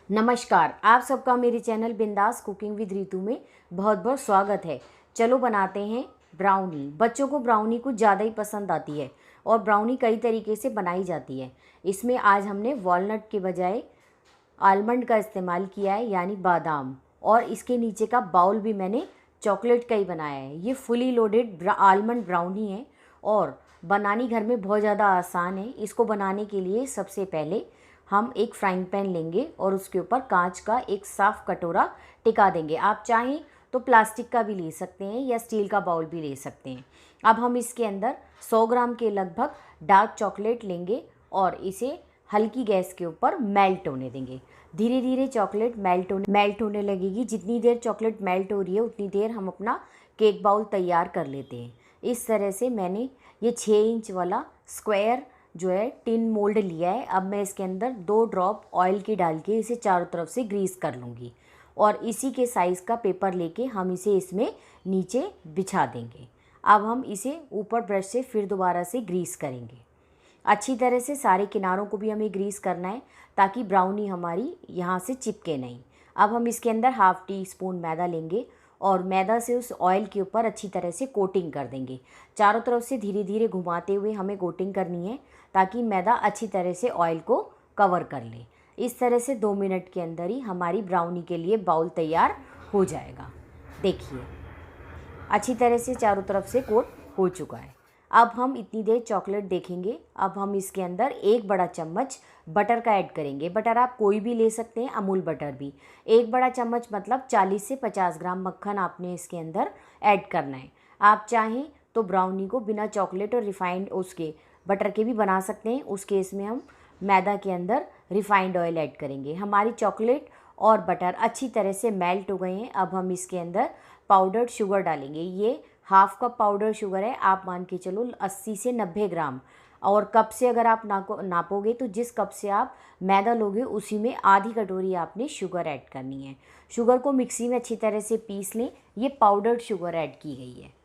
नमस्कार, आप सबका मेरे चैनल बिंदास कुकिंग विद रितु में बहुत बहुत स्वागत है। चलो बनाते हैं ब्राउनी। बच्चों को ब्राउनी कुछ ज़्यादा ही पसंद आती है और ब्राउनी कई तरीके से बनाई जाती है। इसमें आज हमने वॉलनट के बजाय आलमंड का इस्तेमाल किया है, यानी बादाम, और इसके नीचे का बाउल भी मैंने चॉकलेट का ही बनाया है। ये फुली लोडेड आलमंड ब्राउनी है और बनानी घर में बहुत ज़्यादा आसान है। इसको बनाने के लिए सबसे पहले हम एक फ्राइंग पैन लेंगे और उसके ऊपर कांच का एक साफ़ कटोरा टिका देंगे। आप चाहें तो प्लास्टिक का भी ले सकते हैं या स्टील का बाउल भी ले सकते हैं। अब हम इसके अंदर 100 ग्राम के लगभग डार्क चॉकलेट लेंगे और इसे हल्की गैस के ऊपर मेल्ट होने देंगे। धीरे धीरे चॉकलेट मेल्ट होने लगेगी। जितनी देर चॉकलेट मेल्ट हो रही है उतनी देर हम अपना केक बाउल तैयार कर लेते हैं। इस तरह से मैंने ये 6 इंच वाला स्क्वायर जो है टिन मोल्ड लिया है। अब मैं इसके अंदर 2 ड्रॉप ऑयल की डाल के इसे चारों तरफ से ग्रीस कर लूँगी और इसी के साइज़ का पेपर लेके हम इसे इसमें नीचे बिछा देंगे। अब हम इसे ऊपर ब्रश से फिर दोबारा से ग्रीस करेंगे। अच्छी तरह से सारे किनारों को भी हमें ग्रीस करना है ताकि ब्राउनी हमारी यहाँ से चिपके नहीं। अब हम इसके अंदर हाफ़ टी स्पून मैदा लेंगे और मैदा से उस ऑयल के ऊपर अच्छी तरह से कोटिंग कर देंगे। चारों तरफ से धीरे धीरे घुमाते हुए हमें कोटिंग करनी है ताकि मैदा अच्छी तरह से ऑयल को कवर कर ले। इस तरह से 2 मिनट के अंदर ही हमारी ब्राउनी के लिए बाउल तैयार हो जाएगा। देखिए, अच्छी तरह से चारों तरफ से कोट हो चुका है। अब हम इतनी देर चॉकलेट देखेंगे। अब हम इसके अंदर 1 बड़ा चम्मच बटर का ऐड करेंगे। बटर आप कोई भी ले सकते हैं, अमूल बटर भी। 1 बड़ा चम्मच मतलब 40 से 50 ग्राम मक्खन आपने इसके अंदर ऐड करना है। आप चाहें तो ब्राउनी को बिना चॉकलेट और रिफाइंड उसके बटर के भी बना सकते हैं। उस केस में हम मैदा के अंदर रिफाइंड ऑयल ऐड करेंगे। हमारी चॉकलेट और बटर अच्छी तरह से मेल्ट हो गए हैं। अब हम इसके अंदर पाउडर्ड शुगर डालेंगे। ये हाफ़ कप पाउडर शुगर है। आप मान के चलो 80 से 90 ग्राम। और कप से अगर आप नापोगे तो जिस कप से आप मैदा लोगे उसी में आधी कटोरी आपने शुगर ऐड करनी है। शुगर को मिक्सी में अच्छी तरह से पीस लें। ये पाउडर्ड शुगर ऐड की गई है।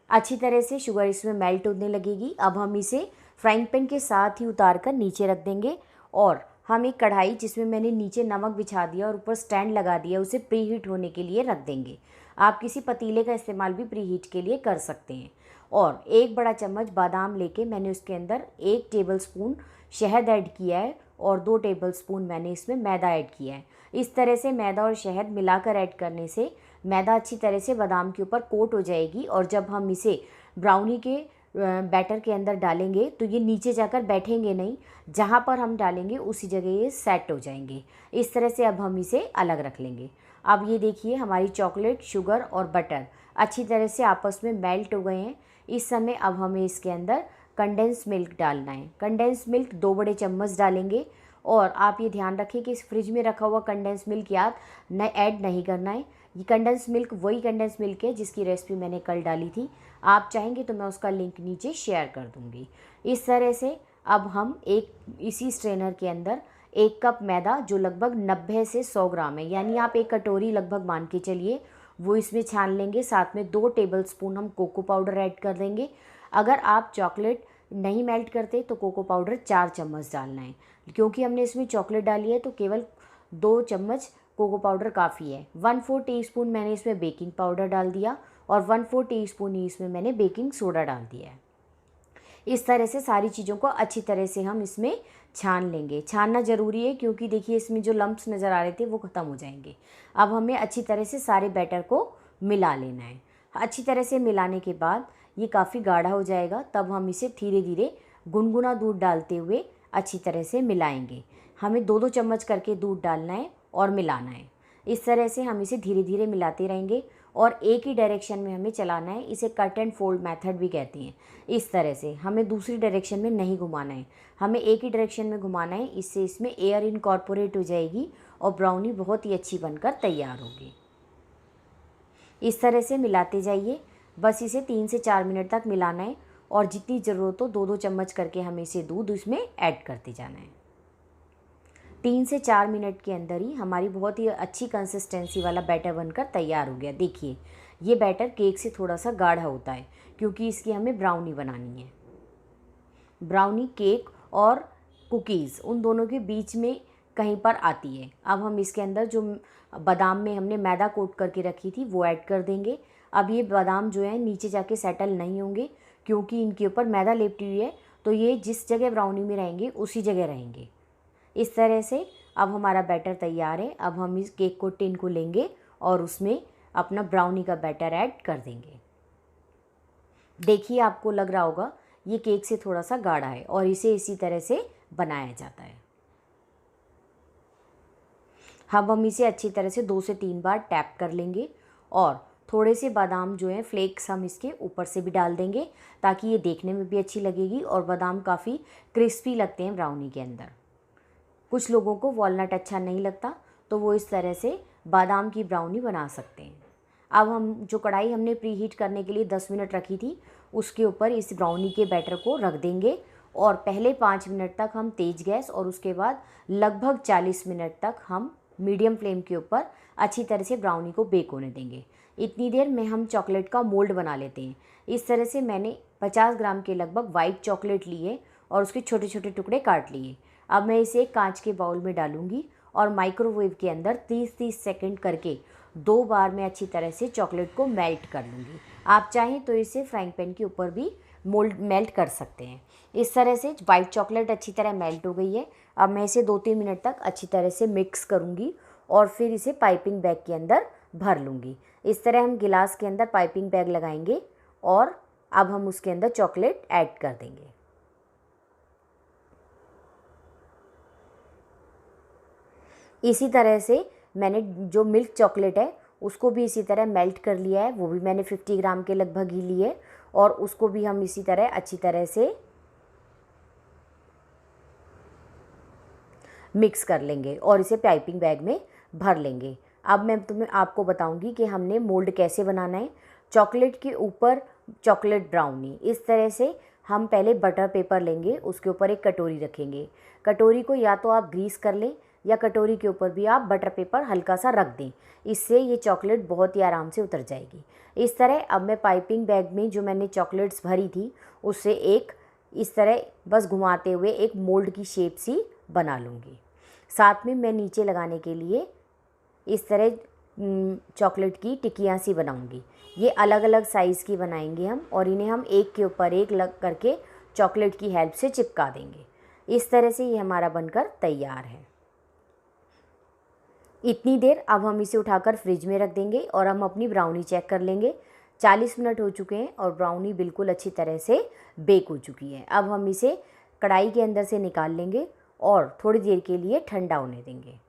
अच्छी तरह से शुगर इसमें मेल्ट होने लगेगी। अब हम इसे फ्राइंग पैन के साथ ही उतार कर नीचे रख देंगे और हम एक कढ़ाई जिसमें मैंने नीचे नमक बिछा दिया और ऊपर स्टैंड लगा दिया उसे प्री हीट होने के लिए रख देंगे। आप किसी पतीले का इस्तेमाल भी प्री हीट के लिए कर सकते हैं। और 1 बड़ा चम्मच बादाम लेके मैंने उसके अंदर 1 टेबलस्पून शहद ऐड किया है और 2 टेबलस्पून मैंने इसमें मैदा ऐड किया है। इस तरह से मैदा और शहद मिलाकर ऐड करने से मैदा अच्छी तरह से बादाम के ऊपर कोट हो जाएगी और जब हम इसे ब्राउनी के बैटर के अंदर डालेंगे तो ये नीचे जाकर बैठेंगे नहीं। जहाँ पर हम डालेंगे उसी जगह ये सेट हो जाएंगे। इस तरह से अब हम इसे अलग रख लेंगे। अब ये देखिए, हमारी चॉकलेट, शुगर और बटर अच्छी तरह से आपस में मेल्ट हो गए हैं। इस समय अब हमें इसके अंदर कंडेंस मिल्क डालना है। कंडेंस मिल्क 2 बड़े चम्मच डालेंगे और आप ये ध्यान रखें कि इस फ्रिज में रखा हुआ कंडेंस मिल्क याद न ऐड नहीं करना है। ये कंडेंस मिल्क वही कंडेंस मिल्क है जिसकी रेसिपी मैंने कल डाली थी। आप चाहेंगे तो मैं उसका लिंक नीचे शेयर कर दूँगी। इस तरह से अब हम इसी स्ट्रेनर के अंदर 1 कप मैदा जो लगभग 90 से 100 ग्राम है, यानी आप 1 कटोरी लगभग मान के चलिए, वो इसमें छान लेंगे। साथ में 2 टेबलस्पून हम कोको पाउडर ऐड कर देंगे। अगर आप चॉकलेट नहीं मेल्ट करते तो कोको पाउडर 4 चम्मच डालना है। क्योंकि हमने इसमें चॉकलेट डाली है तो केवल 2 चम्मच कोको पाउडर काफ़ी है। 1/4 टीस्पून मैंने इसमें बेकिंग पाउडर डाल दिया और 1/4 टीस्पून ही इसमें मैंने बेकिंग सोडा डाल दिया है। इस तरह से सारी चीज़ों को अच्छी तरह से हम इसमें छान लेंगे। छानना ज़रूरी है क्योंकि देखिए इसमें जो लम्प्स नज़र आ रहे थे वो ख़त्म हो जाएंगे। अब हमें अच्छी तरह से सारे बैटर को मिला लेना है। अच्छी तरह से मिलाने के बाद ये काफ़ी गाढ़ा हो जाएगा। तब हम इसे धीरे धीरे गुनगुना दूध डालते हुए अच्छी तरह से मिलाएंगे। हमें 2-2 चम्मच करके दूध डालना है और मिलाना है। इस तरह से हम इसे धीरे धीरे मिलाते रहेंगे और एक ही डायरेक्शन में हमें चलाना है। इसे कट एंड फोल्ड मेथड भी कहते हैं। इस तरह से हमें दूसरी डायरेक्शन में नहीं घुमाना है, हमें एक ही डायरेक्शन में घुमाना है। इससे इसमें एयर इनकॉर्पोरेट हो जाएगी और ब्राउनी बहुत ही अच्छी बनकर तैयार होगी। इस तरह से मिलाते जाइए। बस इसे 3 से 4 मिनट तक मिलाना है और जितनी ज़रूरत हो 2-2 चम्मच करके हमें इसे दूध इसमें ऐड करते जाना है। 3 से 4 मिनट के अंदर ही हमारी बहुत ही अच्छी कंसिस्टेंसी वाला बैटर बनकर तैयार हो गया। देखिए, ये बैटर केक से थोड़ा सा गाढ़ा होता है क्योंकि इसकी हमें ब्राउनी बनानी है। ब्राउनी, केक और कुकीज़ उन दोनों के बीच में कहीं पर आती है। अब हम इसके अंदर जो बादाम में हमने मैदा कोट करके रखी थी वो ऐड कर देंगे। अब ये बादाम जो है नीचे जाके सेटल नहीं होंगे क्योंकि इनके ऊपर मैदा लेपटी हुई है, तो ये जिस जगह ब्राउनी में रहेंगे उसी जगह रहेंगे। इस तरह से अब हमारा बैटर तैयार है। अब हम इस केक को टिन को लेंगे और उसमें अपना ब्राउनी का बैटर ऐड कर देंगे। देखिए आपको लग रहा होगा ये केक से थोड़ा सा गाढ़ा है और इसे इसी तरह से बनाया जाता है। अब हम इसे अच्छी तरह से 2 से 3 बार टैप कर लेंगे और थोड़े से बादाम जो हैं फ्लेक्स हम इसके ऊपर से भी डाल देंगे ताकि ये देखने में भी अच्छी लगेगी और बादाम काफ़ी क्रिस्पी लगते हैं ब्राउनी के अंदर। कुछ लोगों को वॉलनट अच्छा नहीं लगता तो वो इस तरह से बादाम की ब्राउनी बना सकते हैं। अब हम जो कढ़ाई हमने प्री हीट करने के लिए 10 मिनट रखी थी उसके ऊपर इस ब्राउनी के बैटर को रख देंगे और पहले 5 मिनट तक हम तेज़ गैस और उसके बाद लगभग 40 मिनट तक हम मीडियम फ्लेम के ऊपर अच्छी तरह से ब्राउनी को बेक होने देंगे। इतनी देर में हम चॉकलेट का मोल्ड बना लेते हैं। इस तरह से मैंने 50 ग्राम के लगभग वाइट चॉकलेट लिए और उसके छोटे छोटे टुकड़े काट लिए। अब मैं इसे एक कांच के बाउल में डालूंगी और माइक्रोवेव के अंदर 30-30 सेकंड करके 2 बार मैं अच्छी तरह से चॉकलेट को मेल्ट कर लूँगी। आप चाहें तो इसे फ्राइंग पैन के ऊपर भी मोल्ड मेल्ट कर सकते हैं। इस तरह से वाइट चॉकलेट अच्छी तरह मेल्ट हो गई है। अब मैं इसे 2-3 मिनट तक अच्छी तरह से मिक्स करूँगी और फिर इसे पाइपिंग बैग के अंदर भर लूँगी। इस तरह हम गिलास के अंदर पाइपिंग बैग लगाएंगे और अब हम उसके अंदर चॉकलेट ऐड कर देंगे। इसी तरह से मैंने जो मिल्क चॉकलेट है उसको भी इसी तरह मेल्ट कर लिया है, वो भी मैंने 50 ग्राम के लगभग ही लिए और उसको भी हम इसी तरह अच्छी तरह से मिक्स कर लेंगे और इसे पाइपिंग बैग में भर लेंगे। अब मैं आपको बताऊंगी कि हमने मोल्ड कैसे बनाना है। चॉकलेट के ऊपर चॉकलेट ब्राउनी, इस तरह से हम पहले बटर पेपर लेंगे, उसके ऊपर एक कटोरी रखेंगे। कटोरी को या तो आप ग्रीस कर लें या कटोरी के ऊपर भी आप बटर पेपर हल्का सा रख दें, इससे ये चॉकलेट बहुत ही आराम से उतर जाएगी। इस तरह अब मैं पाइपिंग बैग में जो मैंने चॉकलेट्स भरी थी उससे एक इस तरह बस घुमाते हुए एक मोल्ड की शेप सी बना लूँगी। साथ में मैं नीचे लगाने के लिए इस तरह चॉकलेट की टिक्कियाँ सी बनाऊँगी। ये अलग अलग साइज़ की बनाएंगे हम और इन्हें हम एक के ऊपर एक लग करके चॉकलेट की हेल्प से चिपका देंगे। इस तरह से ये हमारा बनकर तैयार है। इतनी देर अब हम इसे उठाकर फ्रिज में रख देंगे और हम अपनी ब्राउनी चेक कर लेंगे। 40 मिनट हो चुके हैं और ब्राउनी बिल्कुल अच्छी तरह से बेक हो चुकी है। अब हम इसे कढ़ाई के अंदर से निकाल लेंगे और थोड़ी देर के लिए ठंडा होने देंगे।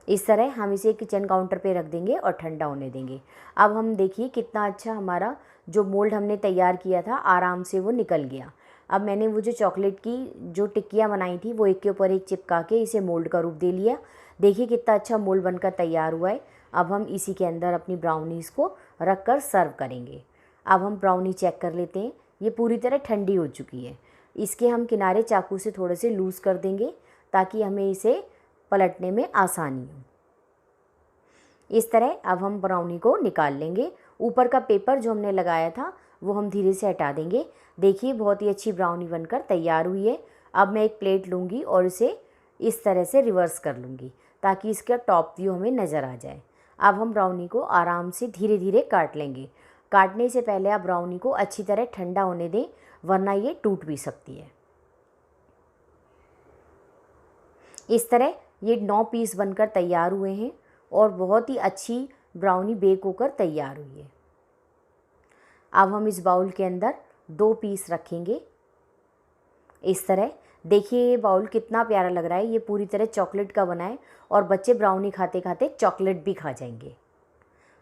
इस तरह हम इसे किचन काउंटर पे रख देंगे और ठंडा होने देंगे। अब हम देखिए कितना अच्छा हमारा जो मोल्ड हमने तैयार किया था आराम से वो निकल गया। अब मैंने वो जो चॉकलेट की जो टिक्कियाँ बनाई थी वो एक के ऊपर एक चिपका के इसे मोल्ड का रूप दे लिया। देखिए कितना अच्छा मोल्ड बनकर तैयार हुआ है। अब हम इसी के अंदर अपनी ब्राउनीज़ को रख कर सर्व करेंगे। अब हम ब्राउनी चेक कर लेते हैं। ये पूरी तरह ठंडी हो चुकी है। इसके हम किनारे चाकू से थोड़े से लूज़ कर देंगे ताकि हमें इसे पलटने में आसानी हो। इस तरह अब हम ब्राउनी को निकाल लेंगे। ऊपर का पेपर जो हमने लगाया था वो हम धीरे से हटा देंगे। देखिए बहुत ही अच्छी ब्राउनी बनकर तैयार हुई है। अब मैं एक प्लेट लूँगी और इसे इस तरह से रिवर्स कर लूँगी ताकि इसका टॉप व्यू हमें नज़र आ जाए। अब हम ब्राउनी को आराम से धीरे धीरे काट लेंगे। काटने से पहले आप ब्राउनी को अच्छी तरह ठंडा होने दें वरना ये टूट भी सकती है। इस तरह ये 9 पीस बनकर तैयार हुए हैं और बहुत ही अच्छी ब्राउनी बेक होकर तैयार हुई है। अब हम इस बाउल के अंदर 2 पीस रखेंगे। इस तरह देखिए ये बाउल कितना प्यारा लग रहा है। ये पूरी तरह चॉकलेट का बना है और बच्चे ब्राउनी खाते खाते चॉकलेट भी खा जाएंगे।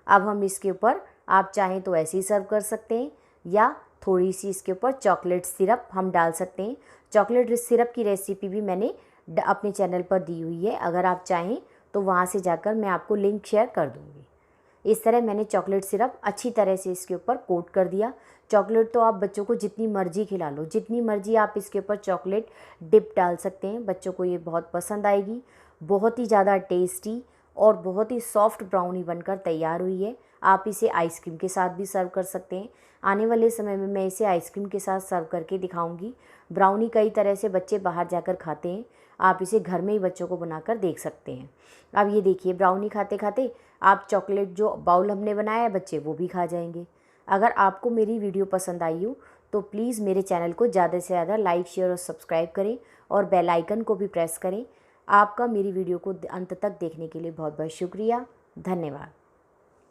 अब हम इसके ऊपर आप चाहें तो ऐसे ही सर्व कर सकते हैं या थोड़ी सी इसके ऊपर चॉकलेट सिरप हम डाल सकते हैं। चॉकलेट सिरप की रेसिपी भी मैंने अपने चैनल पर दी हुई है, अगर आप चाहें तो वहाँ से जाकर मैं आपको लिंक शेयर कर दूँगी। इस तरह मैंने चॉकलेट सिरप अच्छी तरह से इसके ऊपर कोट कर दिया। चॉकलेट तो आप बच्चों को जितनी मर्ज़ी खिला लो, जितनी मर्ज़ी आप इसके ऊपर चॉकलेट डिप डाल सकते हैं, बच्चों को ये बहुत पसंद आएगी। बहुत ही ज़्यादा टेस्टी और बहुत ही सॉफ्ट ब्राउनी बनकर तैयार हुई है। आप इसे आइसक्रीम के साथ भी सर्व कर सकते हैं। आने वाले समय में मैं इसे आइसक्रीम के साथ सर्व करके दिखाऊंगी। ब्राउनी कई तरह से बच्चे बाहर जाकर खाते हैं, आप इसे घर में ही बच्चों को बनाकर देख सकते हैं। अब ये देखिए, ब्राउनी खाते खाते आप चॉकलेट जो बाउल हमने बनाया है बच्चे वो भी खा जाएंगे। अगर आपको मेरी वीडियो पसंद आई हो तो प्लीज़ मेरे चैनल को ज़्यादा से ज़्यादा लाइक, शेयर और सब्सक्राइब करें और बेल आइकन को भी प्रेस करें। आपका मेरी वीडियो को अंत तक देखने के लिए बहुत बहुत शुक्रिया। धन्यवाद।